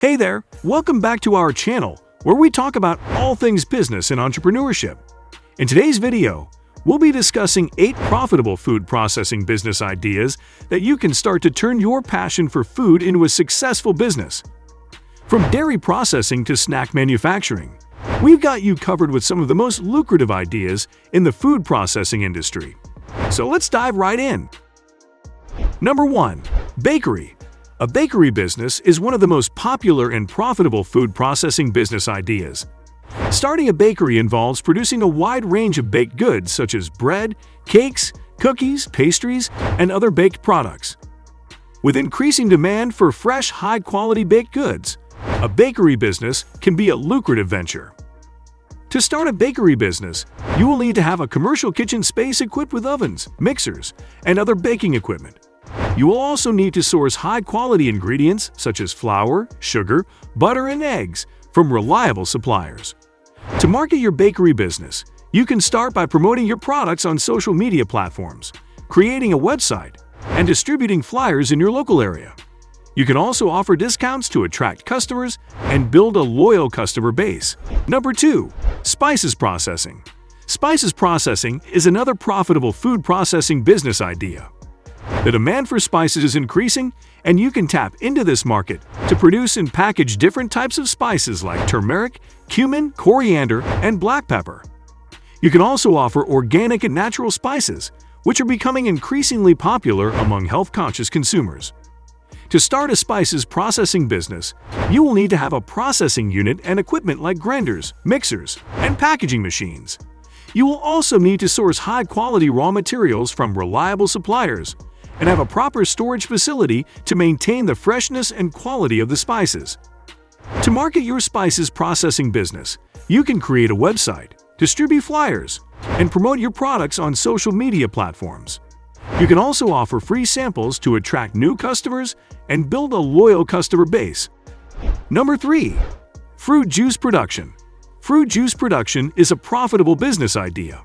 Hey there, welcome back to our channel, where we talk about all things business and entrepreneurship. In today's video, we'll be discussing 8 profitable food processing business ideas that you can start to turn your passion for food into a successful business. From dairy processing to snack manufacturing, we've got you covered with some of the most lucrative ideas in the food processing industry. So let's dive right in. Number 1. Bakery. A bakery business is one of the most popular and profitable food processing business ideas. Starting a bakery involves producing a wide range of baked goods such as bread, cakes, cookies, pastries, and other baked products. With increasing demand for fresh, high-quality baked goods, a bakery business can be a lucrative venture. To start a bakery business, you will need to have a commercial kitchen space equipped with ovens, mixers, and other baking equipment. You will also need to source high-quality ingredients such as flour, sugar, butter, and eggs from reliable suppliers. To market your bakery business, you can start by promoting your products on social media platforms, creating a website, and distributing flyers in your local area. You can also offer discounts to attract customers and build a loyal customer base. Number 2. Spices processing. Spices processing is another profitable food processing business idea. The demand for spices is increasing, and you can tap into this market to produce and package different types of spices like turmeric, cumin, coriander, and black pepper. You can also offer organic and natural spices, which are becoming increasingly popular among health-conscious consumers. To start a spices processing business, you will need to have a processing unit and equipment like grinders, mixers, and packaging machines. You will also need to source high-quality raw materials from reliable suppliers and have a proper storage facility to maintain the freshness and quality of the spices. To market your spices processing business, you can create a website, distribute flyers, and promote your products on social media platforms. You can also offer free samples to attract new customers and build a loyal customer base. Number 3. Fruit juice production. Fruit juice production is a profitable business idea.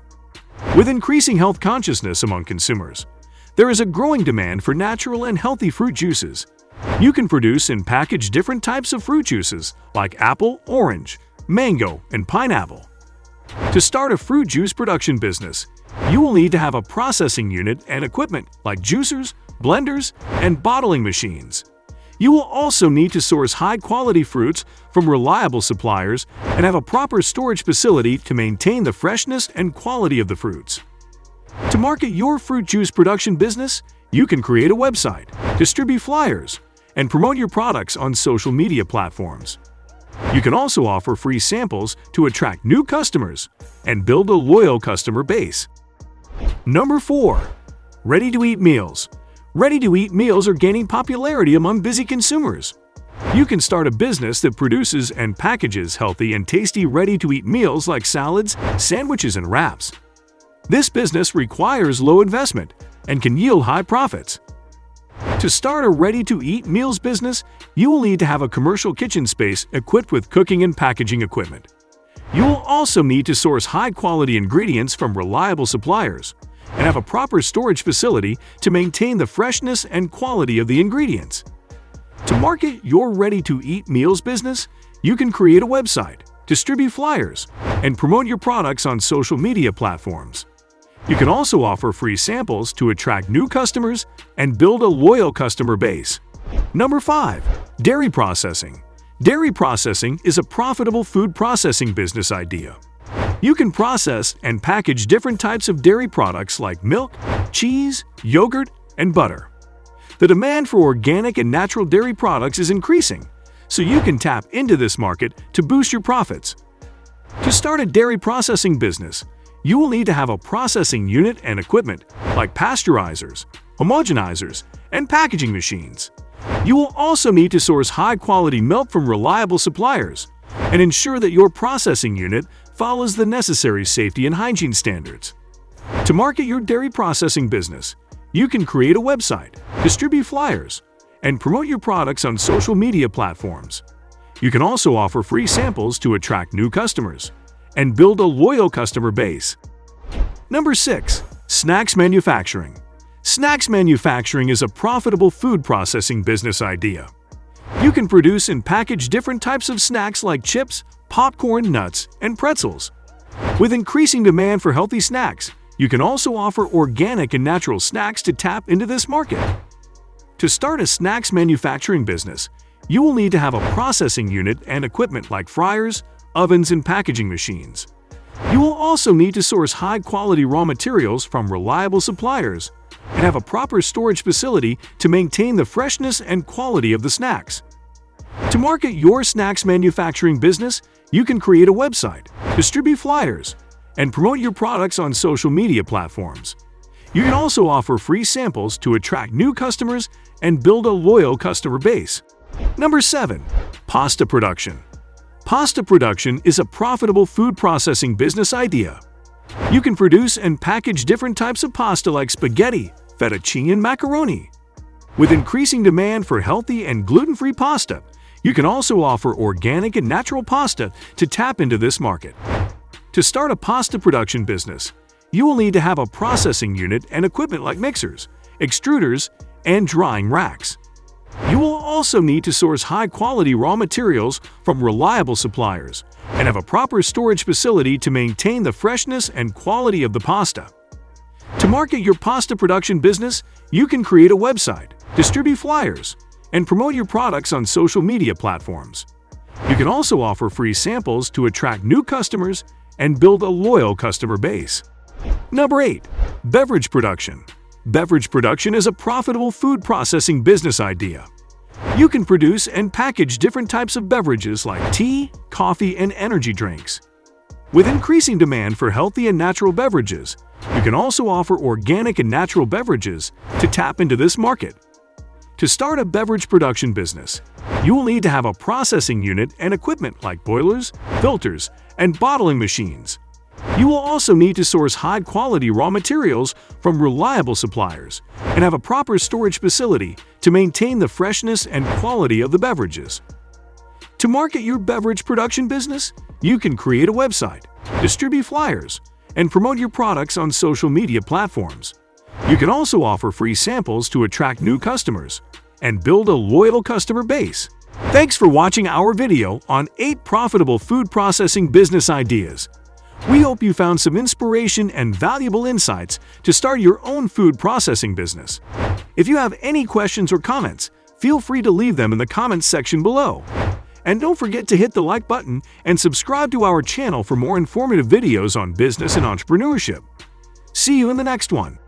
With increasing health consciousness among consumers, there is a growing demand for natural and healthy fruit juices. You can produce and package different types of fruit juices like apple, orange, mango, and pineapple. To start a fruit juice production business, you will need to have a processing unit and equipment like juicers, blenders, and bottling machines. You will also need to source high-quality fruits from reliable suppliers and have a proper storage facility to maintain the freshness and quality of the fruits. To market your fruit juice production business, you can create a website, distribute flyers, and promote your products on social media platforms. You can also offer free samples to attract new customers and build a loyal customer base. Number 4. Ready-to-eat meals. Ready-to-eat meals are gaining popularity among busy consumers. You can start a business that produces and packages healthy and tasty ready-to-eat meals like salads, sandwiches, and wraps. This business requires low investment and can yield high profits. To start a ready-to-eat meals business, you will need to have a commercial kitchen space equipped with cooking and packaging equipment. You will also need to source high-quality ingredients from reliable suppliers and have a proper storage facility to maintain the freshness and quality of the ingredients. To market your ready-to-eat meals business, you can create a website, distribute flyers, and promote your products on social media platforms. You can also offer free samples to attract new customers and build a loyal customer base. Number 5. Dairy processing. Dairy processing is a profitable food processing business idea. You can process and package different types of dairy products like milk, cheese, yogurt, and butter. The demand for organic and natural dairy products is increasing, so you can tap into this market to boost your profits. To start a dairy processing business, you will need to have a processing unit and equipment like pasteurizers, homogenizers, and packaging machines. You will also need to source high-quality milk from reliable suppliers and ensure that your processing unit follows the necessary safety and hygiene standards. To market your dairy processing business, you can create a website, distribute flyers, and promote your products on social media platforms. You can also offer free samples to attract new customers and build a loyal customer base. Number 6. Snacks manufacturing. Snacks manufacturing is a profitable food processing business idea. You can produce and package different types of snacks like chips, popcorn, nuts, and pretzels. With increasing demand for healthy snacks, you can also offer organic and natural snacks to tap into this market. To start a snacks manufacturing business, you will need to have a processing unit and equipment like fryers, ovens, and packaging machines. You will also need to source high-quality raw materials from reliable suppliers and have a proper storage facility to maintain the freshness and quality of the snacks. To market your snacks manufacturing business, you can create a website, distribute flyers, and promote your products on social media platforms. You can also offer free samples to attract new customers and build a loyal customer base. Number 7. Pasta production. Pasta production is a profitable food processing business idea. You can produce and package different types of pasta like spaghetti, fettuccine, and macaroni. With increasing demand for healthy and gluten-free pasta, you can also offer organic and natural pasta to tap into this market. To start a pasta production business, you will need to have a processing unit and equipment like mixers, extruders, and drying racks. You will also need to source high-quality raw materials from reliable suppliers and have a proper storage facility to maintain the freshness and quality of the pasta. To market your pasta production business, you can create a website, distribute flyers, and promote your products on social media platforms. You can also offer free samples to attract new customers and build a loyal customer base. Number 8. Beverage production. Beverage production is a profitable food processing business idea. You can produce and package different types of beverages like tea, coffee, and energy drinks. With increasing demand for healthy and natural beverages, you can also offer organic and natural beverages to tap into this market. To start a beverage production business, you will need to have a processing unit and equipment like boilers, filters, and bottling machines. You will also need to source high-quality raw materials from reliable suppliers and have a proper storage facility to maintain the freshness and quality of the beverages. To market your beverage production business, you can create a website, distribute flyers, and promote your products on social media platforms. You can also offer free samples to attract new customers and build a loyal customer base. Thanks for watching our video on 8 profitable food processing business ideas. We hope you found some inspiration and valuable insights to start your own food processing business. If you have any questions or comments, feel free to leave them in the comments section below. And don't forget to hit the like button and subscribe to our channel for more informative videos on business and entrepreneurship. See you in the next one.